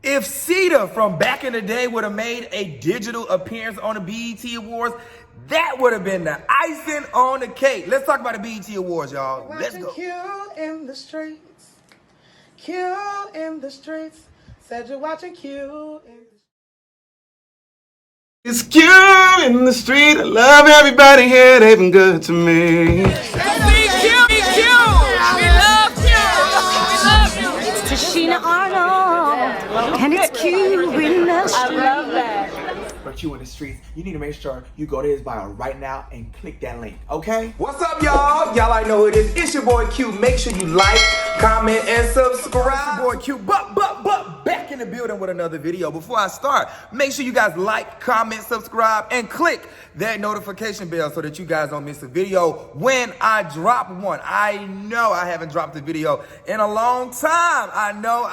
If Sita from back in the day would have made a digital appearance on the BET Awards, that would have been the icing on the cake. Let's talk about the BET Awards, y'all. Let's go. Q in the streets. Q in the streets. Said you're watching Q in the It's Q in the street. I love everybody here. They've been good to me. Tashina Arnold, and it's Q in the street. I love that. For Q in the streets, you need to make sure you go to his bio right now and click that link, okay? What's up, y'all? Y'all already know who it is. It's your boy Q. Make sure you like, comment, and subscribe. It's your boy Q. But back in the building with another video. Before I start, make sure you guys like, comment, subscribe, and click that notification bell so that you guys don't miss a video when I drop one. I know I haven't dropped a video in a long time. I know.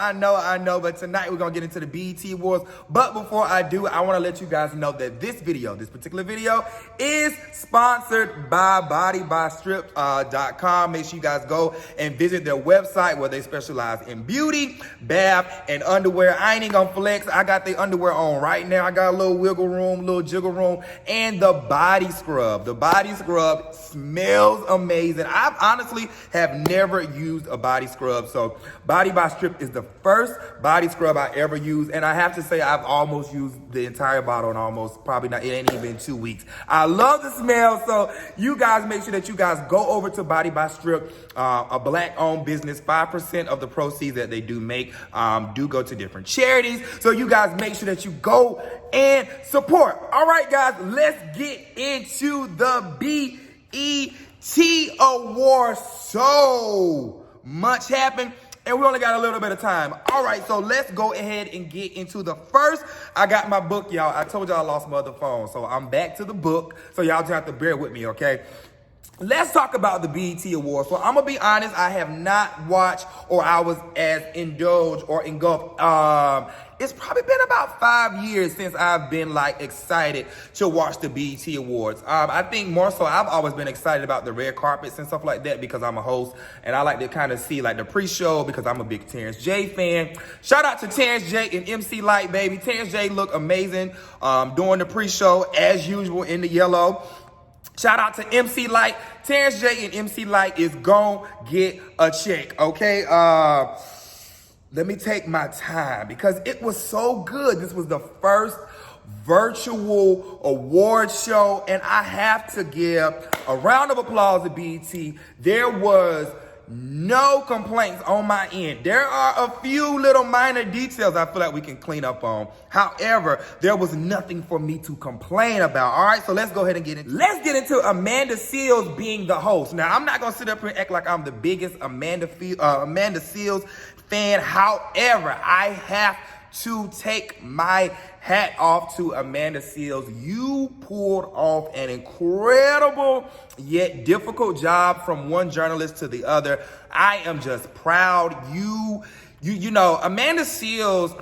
But tonight we're gonna get into the BET Awards. But before I do, I want to let you guys know that this particular video, is sponsored by bodybystrip.com. Make sure you guys go and visit their website where they specialize in beauty, bath, and underwear. I ain't even gonna flex. I got the underwear on right now. I got a little wiggle room, little jiggle room, and the body scrub. The body scrub smells amazing. I honestly have never used a body scrub. So Body by Strip is the first body scrub I ever used. And I have to say I've almost used the entire bottle in almost probably not, it ain't even been 2 weeks. I love the smell. So you guys make sure that you guys go over to Body by Strip, a black owned business. 5% of the proceeds that they do make do go to different charities. So you guys make sure that you go and support. All right, guys, let's get into the BET Awards. So much happened, and we only got a little bit of time. All right, so let's go ahead and get into the first. I got my book, y'all. I told y'all I lost my other phone, so I'm back to the book. So y'all just have to bear with me, okay? Let's talk about the BET Awards. So I'm gonna be honest, I have not watched, or I was as indulged or engulfed. It's probably been about 5 years since I've been like excited to watch the BET Awards. I think more so I've always been excited about the red carpets and stuff like that because I'm a host and I like to kind of see like the pre-show because I'm a big Terrence J fan. Shout out to Terrence J and MC Light, baby. Terrence J look amazing during the pre-show as usual in the yellow. Shout out to MC Light. Terrence J and MC Light is gon' get a check, okay? Let me take my time because it was so good. This was the first virtual award show, and I have to give a round of applause to BET. There was no complaints on my end. There are a few little minor details I feel like we can clean up on. However, there was nothing for me to complain about. All right, so let's go ahead and get into it. Let's get into Amanda Seales being the host. Now, I'm not going to sit up here and act like I'm the biggest Amanda Seales fan. However, I have to take my hat off to Amanda Seales. You pulled off an incredible yet difficult job from one journalist to the other. I am just proud. You know, Amanda Seales,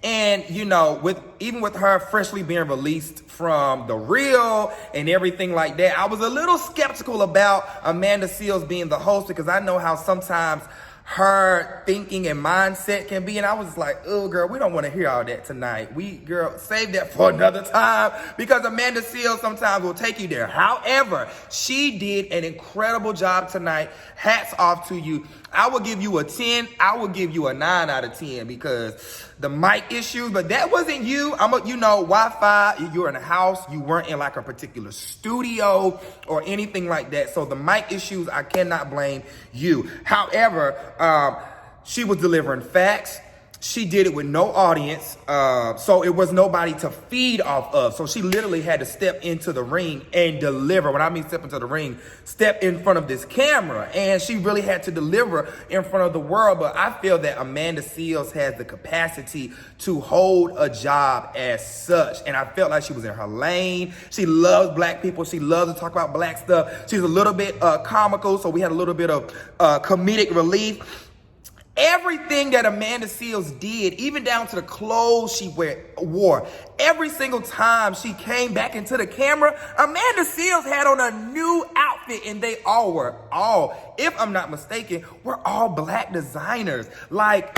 and you know, even with her freshly being released from The Real and everything like that, I was a little skeptical about Amanda Seales being the host because I know how sometimes her thinking and mindset can be, and I was just like, oh girl, we don't want to hear all that tonight. Girl, save that for another time because Amanda Seales sometimes will take you there. However, she did an incredible job tonight. Hats off to you. I will give you a 10. I will give you a 9 out of 10 because the mic issues, but that wasn't you. Wi-Fi, you're in a house. You weren't in like a particular studio or anything like that. So the mic issues, I cannot blame you. However, she was delivering facts. She did it with no audience, so it was nobody to feed off of. So she literally had to step into the ring and deliver. When I mean step into the ring, step in front of this camera. And she really had to deliver in front of the world. But I feel that Amanda Seales has the capacity to hold a job as such. And I felt like she was in her lane. She loves black people. She loves to talk about black stuff. She's a little bit comical, so we had a little bit of comedic relief. Everything that Amanda Seales did, even down to the clothes she wore, every single time she came back into the camera, Amanda Seales had on a new outfit, and they all, if I'm not mistaken, were all black designers. Like,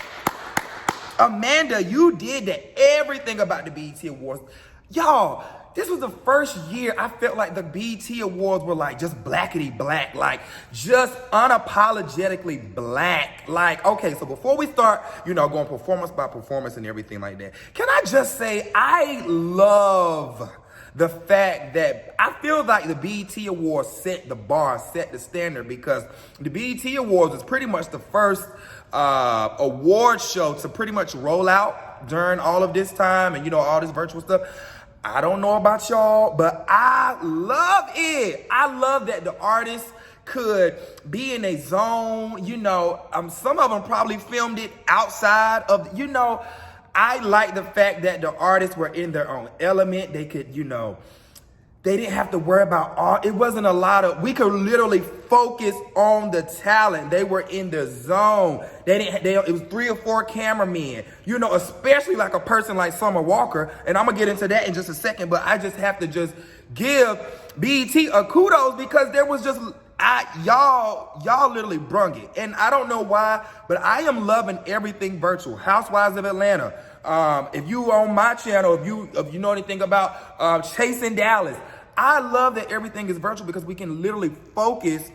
Amanda, you did everything about the BET Awards. Y'all, this was the first year I felt like the BET Awards were like just blackety black, like just unapologetically black. Like, okay, so before we start, going performance by performance and everything like that, can I just say I love the fact that I feel like the BET Awards set the bar, set the standard, because the BET Awards is pretty much the first award show to pretty much roll out during all of this time and, all this virtual stuff. I don't know about y'all, but I love it. I love that the artists could be in a zone, some of them probably filmed it outside of, I like the fact that the artists were in their own element. They could, they didn't have to worry about it wasn't a lot of, we could literally focus on the talent. They were in the zone. It was 3 or 4 cameramen, especially like a person like Summer Walker. And I'm gonna get into that in just a second, but I just have to just give BET a kudos because there was just, y'all literally brung it. And I don't know why, but I am loving everything virtual. Housewives of Atlanta. If you on my channel, if you know anything about Chasing Dallas, I love that everything is virtual because we can literally focus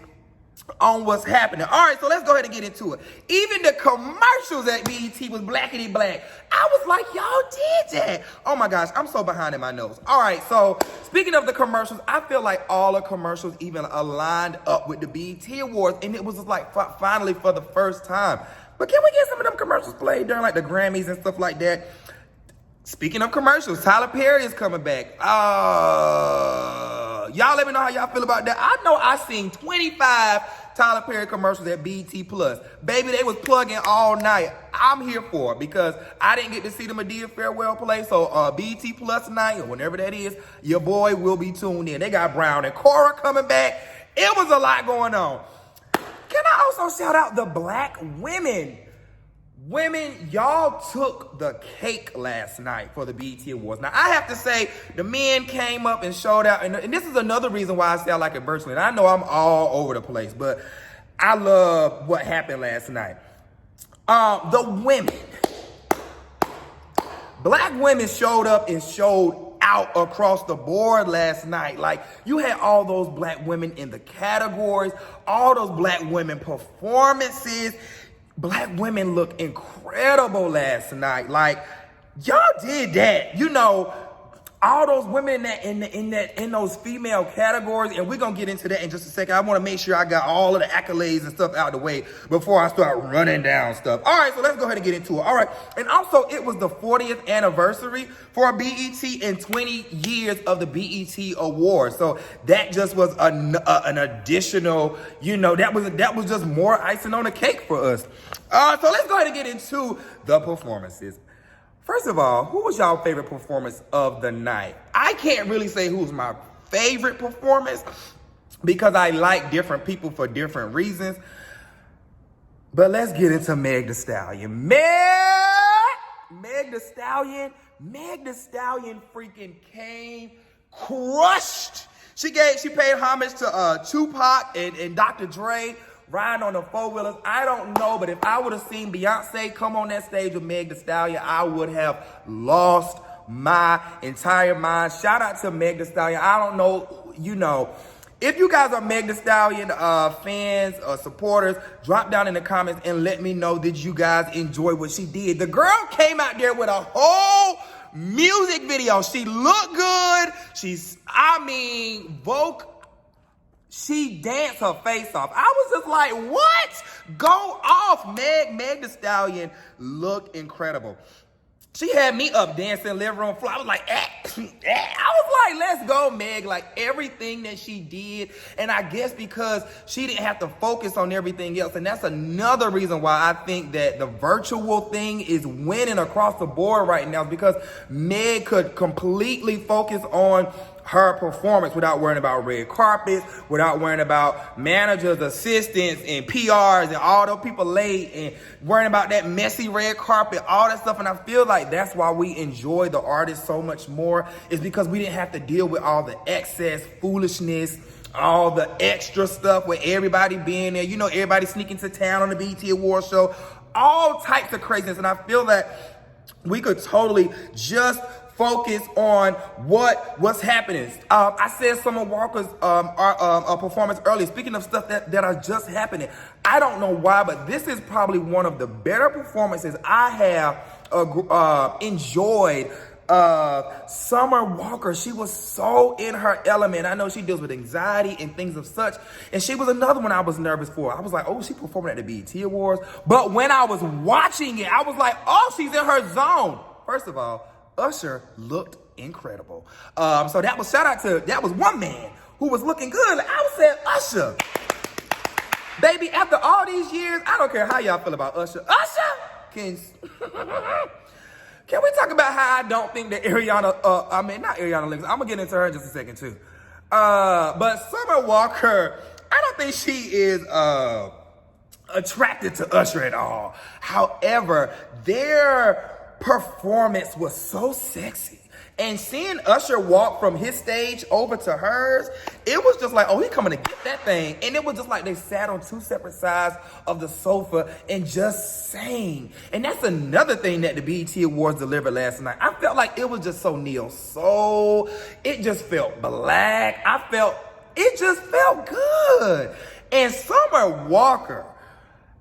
on what's happening. All right, so let's go ahead and get into it. Even the commercials at BET was blackety black. I was like, y'all did that. Oh my gosh, I'm so behind in my notes. All right, so speaking of the commercials, I feel like all the commercials even aligned up with the BET Awards, and it was just like finally for the first time. But can we get some of them commercials played during like the Grammys and stuff like that? Speaking of commercials, Tyler Perry is coming back. Y'all let me know how y'all feel about that. I know I seen 25 Tyler Perry commercials at BET Plus. Baby, they was plugging all night. I'm here for it because I didn't get to see the Madea farewell play. So BET Plus tonight, or whenever that is, your boy will be tuned in. They got Brown and Cora coming back. It was a lot going on. Can I also shout out the black women? Women, y'all took the cake last night for the BET Awards. Now, I have to say, the men came up and showed out. And this is another reason why I say I like it virtually. And I know I'm all over the place, but I love what happened last night. The women. Black women showed up and showed out across the board last night. Like, you had all those black women in the categories, all those black women performances. Black women look incredible last night. Like, y'all did that. All those women in those female categories, and we're gonna get into that in just a second. I want to make sure I got all of the accolades and stuff out of the way before I start running down stuff. All right, so let's go ahead and get into it. All right, and also it was the 40th anniversary for BET and 20 years of the BET Awards. So that just was an additional, that was just more icing on the cake for us. So let's go ahead and get into the performances. First of all, who was y'all favorite performance of the night? I can't really say who's my favorite performance because I like different people for different reasons. But let's get into Meg Thee Stallion. Meg Thee Stallion freaking came, crushed. She paid homage to Tupac and Dr. Dre. Riding on the 4-wheelers. I don't know, but if I would have seen Beyonce come on that stage with Meg Thee Stallion, I would have lost my entire mind. Shout out to Meg Thee Stallion. I don't know, if you guys are Meg Thee Stallion fans or supporters, drop down in the comments and let me know, did you guys enjoy what she did? The girl came out there with a whole music video. She looked good. She danced her face off. I was just like, what? Go off, Meg. Meg Thee Stallion looked incredible. She had me up dancing living room floor. I was like, I was like, let's go, Meg. Like, everything that she did. And I guess because she didn't have to focus on everything else. And that's another reason why I think that the virtual thing is winning across the board right now, because Meg could completely focus on her performance without worrying about red carpets, without worrying about managers, assistants, and PRs, and all those people late, and worrying about that messy red carpet, all that stuff. And I feel like that's why we enjoy the artist so much more, is because we didn't have to deal with all the excess foolishness, all the extra stuff with everybody being there. Everybody sneaking to town on the BET Awards show. all types of craziness. And I feel that we could totally just focus on what's happening. I said Summer Walker's performance earlier. Speaking of stuff that are just happening, I don't know why, but this is probably one of the better performances I have enjoyed. Summer Walker, she was so in her element. I know she deals with anxiety and things of such, and she was another one I was nervous for. I was like, oh, she performing at the BET Awards. But when I was watching it, I was like, oh, she's in her zone. First of all, Usher looked incredible. So that was that was one man who was looking good. I said, Usher, baby, after all these years, I don't care how y'all feel about Usher. Usher, can we talk about how I don't think that Ariana, not Ariana Lewis, I'm gonna get into her in just a second too. But Summer Walker, I don't think she is attracted to Usher at all. However, their performance was so sexy. And seeing Usher walk from his stage over to hers, it was just like, oh, he coming to get that thing. And it was just like they sat on two separate sides of the sofa and just sang. And that's another thing that the BET Awards delivered last night. I felt like it was just so neo-soul. It just felt black. It just felt good. And Summer Walker,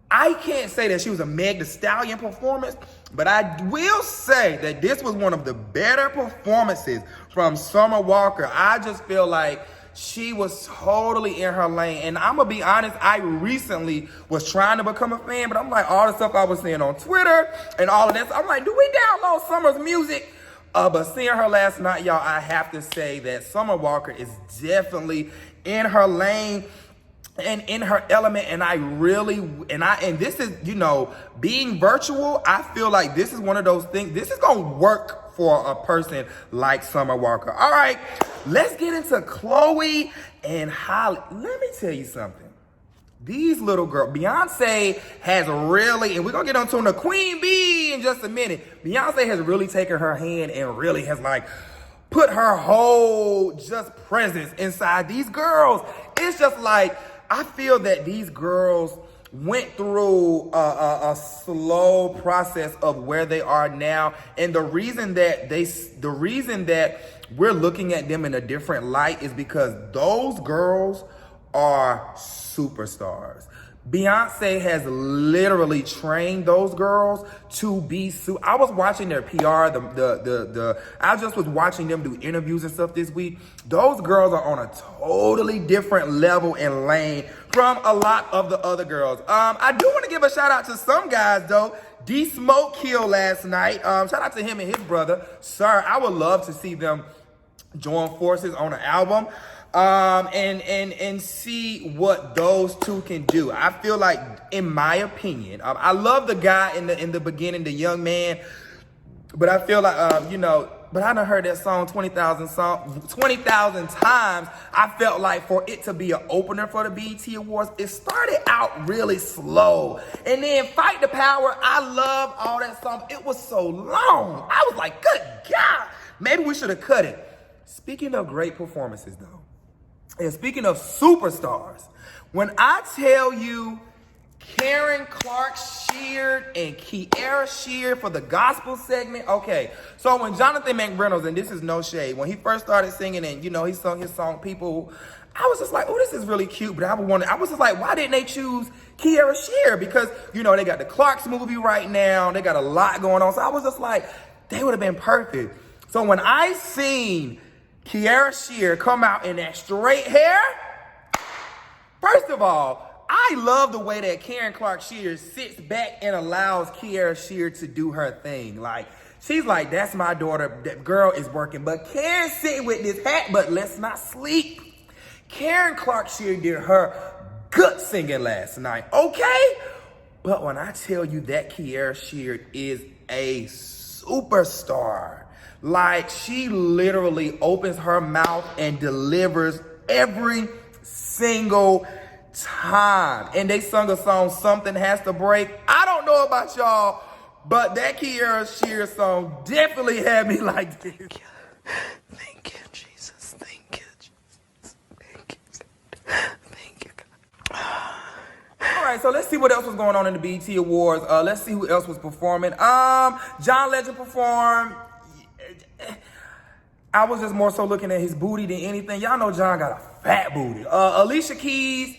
I can't say that she was a Meg Thee Stallion performance, but I will say that this was one of the better performances from Summer Walker. I just feel like she was totally in her lane. And I'm going to be honest, I recently was trying to become a fan, but I'm like, all the stuff I was seeing on Twitter and all of this, I'm like, do we download Summer's music? But seeing her last night, y'all, I have to say that Summer Walker is definitely in her lane and in her element, and and this is, being virtual, I feel like this is one of those things, this is gonna work for a person like Summer Walker. All right, let's get into Chloe and Holly. Let me tell you something. These little girls, Beyonce has really, and we're gonna get on to the Queen Bee in just a minute. Beyonce has really taken her hand and really has put her whole just presence inside these girls. It's just like, I feel that these girls went through a slow process of where they are now, and the reason that we're looking at them in a different light is because those girls are superstars. Beyonce has literally trained those girls to be I was watching their PR, I just was watching them do interviews and stuff this week. Those girls are on a totally different level and lane from a lot of the other girls. I do want to give a shout out to some guys though. D Smoke killed last night. Shout out to him and his brother. Sir, I would love to see them join forces on an album. And see what those two can do. I feel like, in my opinion, I love the guy in the beginning, the young man, but I feel like, but I done heard that song 20,000 times. I felt like for it to be an opener for the BET Awards, it started out really slow. And then Fight the Power, I love all that song. It was so long. I was like, good God, maybe we should have cut it. Speaking of great performances though, and speaking of superstars, when I tell you Karen Clark cheered and Kiara cheered for the gospel segment, okay. So when Jonathan McReynolds, and this is no shade, when he first started singing and, he sung his song, People, I was just like, oh, this is really cute. But I was just like, why didn't they choose Kiara Shear? Because, they got the Clarks movie right now. They got a lot going on. So I was just like, they would have been perfect. So when I seen Kiara Shear come out in that straight hair, first of all, I love the way that Karen Clark Shear sits back and allows Kiara Shear to do her thing. Like, she's like, that's my daughter, that girl is working. But Karen sitting with this hat, but let's not sleep. Karen Clark Shear did her good singing last night, okay? But when I tell you that Kiara Shear is a superstar, like, she literally opens her mouth and delivers every single time. And they sung a song, Something Has to Break. I don't know about y'all, but that Kiara Shear song definitely had me like this. Thank you, Jesus. Thank you, Jesus. Thank you. Thank you, God. All right, right, so let's see what else was going on in the BET Awards. Let's see who else was performing. John Legend performed. I was just more so looking at his booty than anything. Y'all know John got a fat booty. Alicia Keys,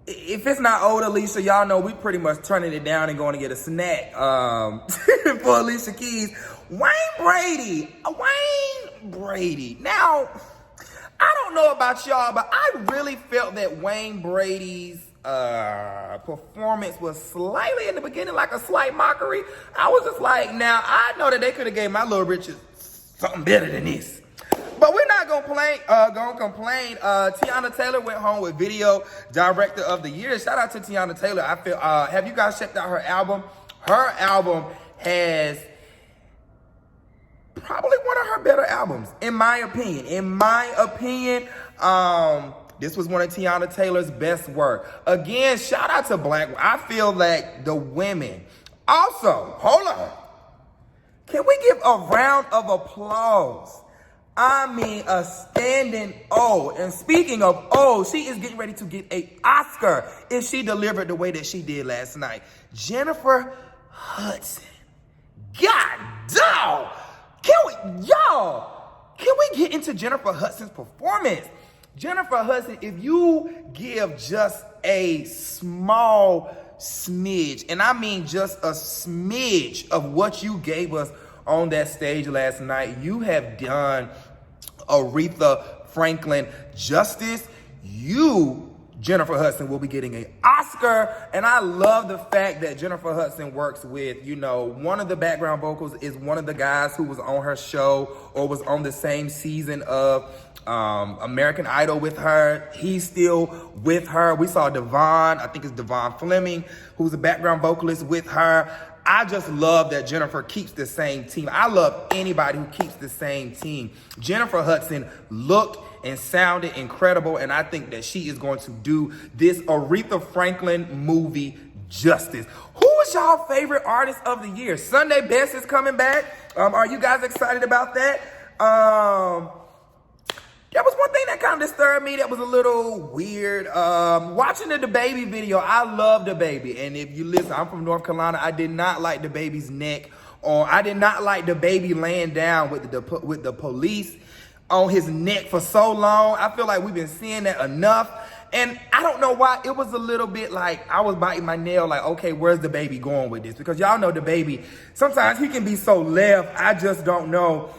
if it's not old Alicia, y'all know we pretty much turning it down and going to get a snack for Alicia Keys. Wayne Brady. Now, I don't know about y'all, but I really felt that Wayne Brady's performance was slightly in the beginning like a slight mockery. I was just like, now I know that they could have gave my little Richard something better than this. But we're not gonna complain. Teyana Taylor went home with Video Director of the Year. Shout out to Teyana Taylor. I feel have you guys checked out her album? Her album has probably one of her better albums, in my opinion. This was one of Teyana Taylor's best work. Again, shout out to Black. I feel like the women. Also, hold on. Can we give a round of applause? I mean, a standing O. And speaking of O, she is getting ready to get an Oscar if she delivered the way that she did last night. Jennifer Hudson. God dog. Can we get into Jennifer Hudson's performance? Jennifer Hudson, if you give just a small smidge, and I mean just a smidge of what you gave us on that stage last night, you have done Aretha Franklin justice. You, Jennifer Hudson, will be getting an Oscar. And I love the fact that Jennifer Hudson works with, one of the background vocals is one of the guys who was on her show or was on the same season of American Idol with her. He's still with her. We saw Devon, I think it's Devon Fleming, who's a background vocalist with her. I just love that Jennifer keeps the same team. I love anybody who keeps the same team. Jennifer Hudson looked and sounded incredible, and I think that she is going to do this Aretha Franklin movie justice. Who is y'all favorite artist of the year? Sunday Best is coming back. Are you guys excited about that? That was one thing that kind of disturbed me. That was a little weird. Watching the DaBaby video, I love DaBaby. And if you listen, I'm from North Carolina. I did not like DaBaby's neck. I did not like DaBaby laying down with the police on his neck for so long. I feel like we've been seeing that enough. And I don't know why. It was a little bit like I was biting my nail like, okay, where's DaBaby going with this? Because y'all know DaBaby, sometimes he can be so left. I just don't know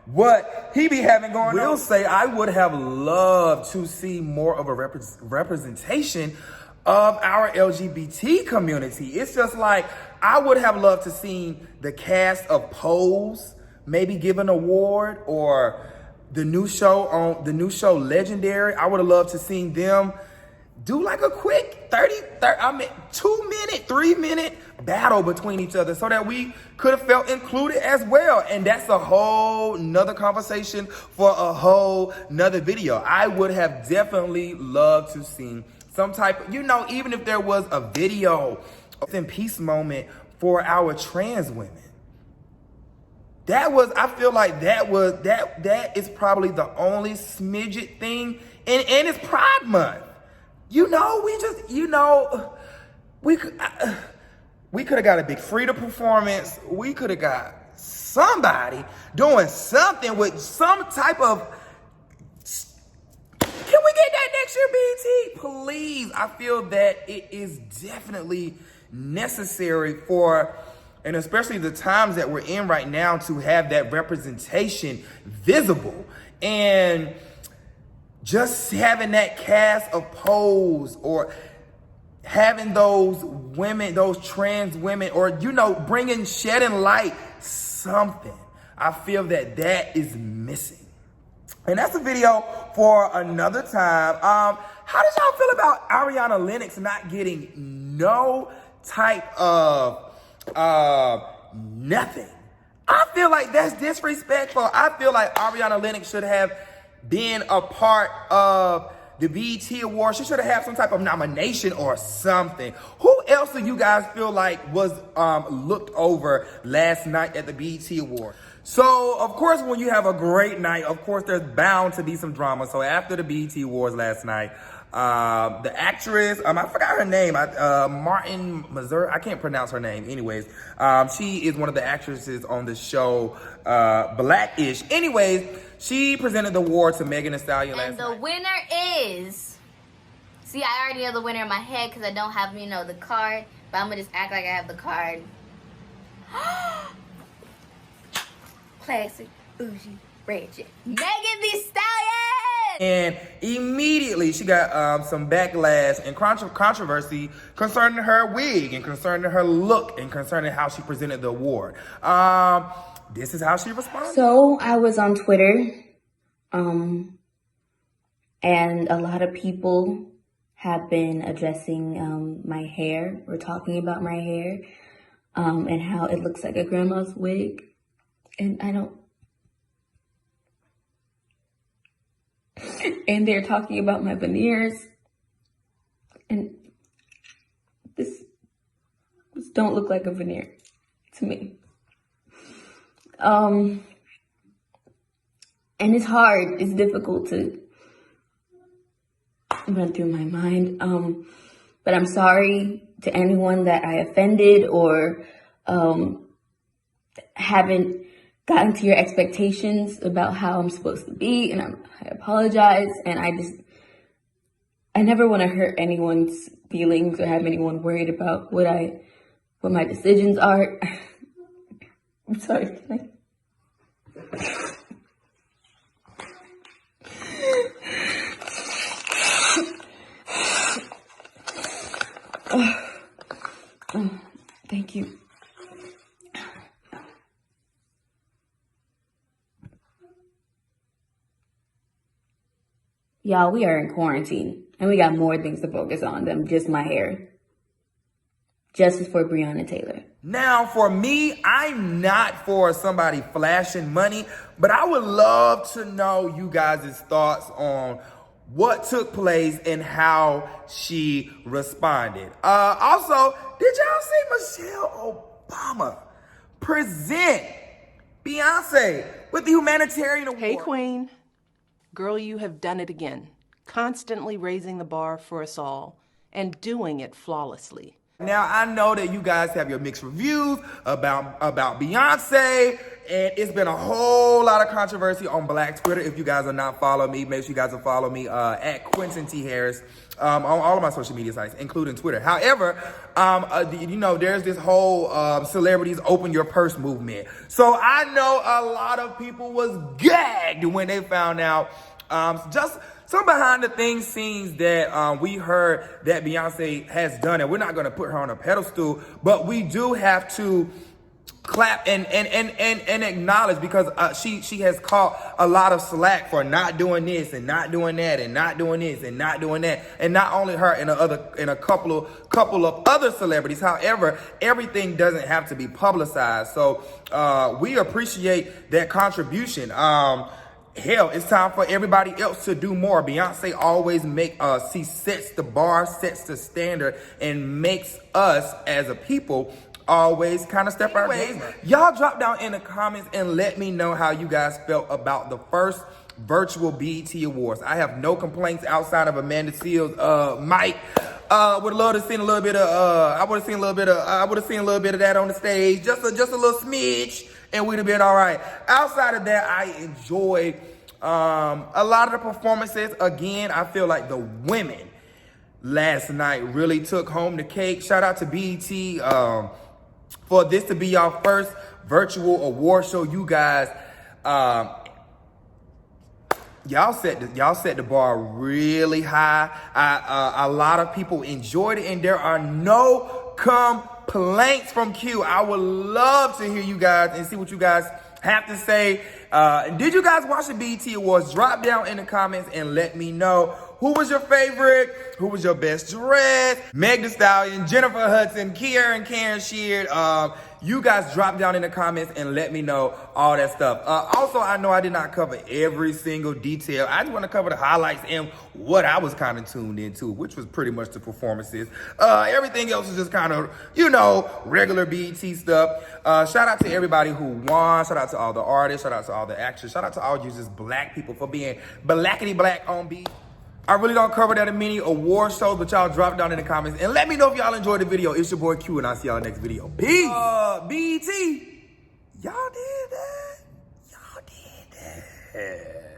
what he be having going on. Will say I would have loved to see more of a representation of our LGBT community. It's just like I would have loved to see the cast of Pose maybe give an award, or the new show Legendary. I would have loved to see them do like a quick 2-minute, 3-minute battle between each other so that we could have felt included as well. And that's a whole nother conversation for a whole nother video. I would have definitely loved to see some type of, even if there was a video in peace moment for our trans women. I feel like that is probably the only smidget thing. And it's Pride Month. We could have got a Big Frida performance. We could have got somebody doing something with some type of, can we get that next year, BET? Please. I feel that it is definitely necessary for, and especially the times that we're in right now, to have that representation visible. And just having that cast of Pose, or having those women, those trans women, or, shedding light, something. I feel that is missing. And that's a video for another time. How did y'all feel about Ariana Lennox not getting no type of nothing? I feel like that's disrespectful. I feel like Ariana Lennox should have been a part of the BET Awards. She should have had some type of nomination or something. Who else do you guys feel like was looked over last night at the BET Awards? So, of course, when you have a great night, of course, there's bound to be some drama. So after the BET Awards last night, The actress, I forgot her name, Martin Missouri, I can't pronounce her name. Anyways, she is one of the actresses on the show Blackish. Anyways, she presented the award to Megan Thee Stallion last night. And the winner is... See, I already know the winner in my head because I don't have, the card. But I'm going to just act like I have the card. Classic, bougie, ratchet. Megan Thee Stallion! And immediately she got some backlash and controversy concerning her wig and concerning her look and concerning how she presented the award. This is how she responded. So I was on Twitter, and a lot of people have been addressing my hair or talking about my hair and how it looks like a grandma's wig. And I don't... And they're talking about my veneers. And this don't look like a veneer to me. And it's hard. It's difficult to run through my mind. But I'm sorry to anyone that I offended or haven't gotten to your expectations about how I'm supposed to be, and I apologize, and I never want to hurt anyone's feelings or have anyone worried about what my decisions are. I'm sorry, can thank you. Y'all, we are in quarantine, and we got more things to focus on than just my hair. Justice for Teyana Taylor. Now, for me, I'm not for somebody flashing money, but I would love to know you guys' thoughts on what took place and how she responded. Also, did y'all see Michelle Obama present Beyonce with the Humanitarian Award? Hey, Queen. Girl, you have done it again. Constantly raising the bar for us all and doing it flawlessly. Now, I know that you guys have your mixed reviews about Beyonce, and it's been a whole lot of controversy on Black Twitter. If you guys are not following me, make sure you guys are following me at QuentinTHarris on all of my social media sites, including Twitter. However, there's this whole celebrities open your purse movement. So I know a lot of people was gagged when they found out just some behind the scenes that we heard that Beyonce has done, and we're not going to put her on a pedestal, but we do have to clap and acknowledge, because she has caught a lot of slack for not doing this and not doing that and not doing this and not doing that, and not only her and a couple of other celebrities. However, everything doesn't have to be publicized, so we appreciate that contribution. Hell, it's time for everybody else to do more. Beyonce always she sets the bar, sets the standard, and makes us as a people always kind of step our game. Y'all drop down in the comments and let me know how you guys felt about the first virtual BET Awards. I have no complaints outside of Amanda Seals' mic. Would love to see a little bit of I would have seen a little bit of that on the stage, just a little smidge, and we'd have been all right. Outside of that, I enjoyed a lot of the performances. Again, I feel like the women last night really took home the cake. Shout out to BET for this to be your first virtual award show. You guys, y'all set the bar really high. A lot of people enjoyed it, and there are no complaints from Q. I would love to hear you guys and see what you guys have to say. Did you guys watch the BET Awards? Drop down in the comments and let me know. Who was your favorite? Who was your best dress? Meg Thee Stallion, Jennifer Hudson, Karen Sheard. You guys drop down in the comments and let me know all that stuff. Also, I know I did not cover every single detail. I just want to cover the highlights and what I was kind of tuned into, which was pretty much the performances. Everything else is just kind of, regular BET stuff. Shout out to everybody who won. Shout out to all the artists. Shout out to all the actors. Shout out to all you just black people for being blackity black on BET. I really don't cover that in many award shows, but y'all drop down in the comments and let me know if y'all enjoyed the video. It's your boy Q, and I'll see y'all next video. Peace. BT, y'all did that. Y'all did that.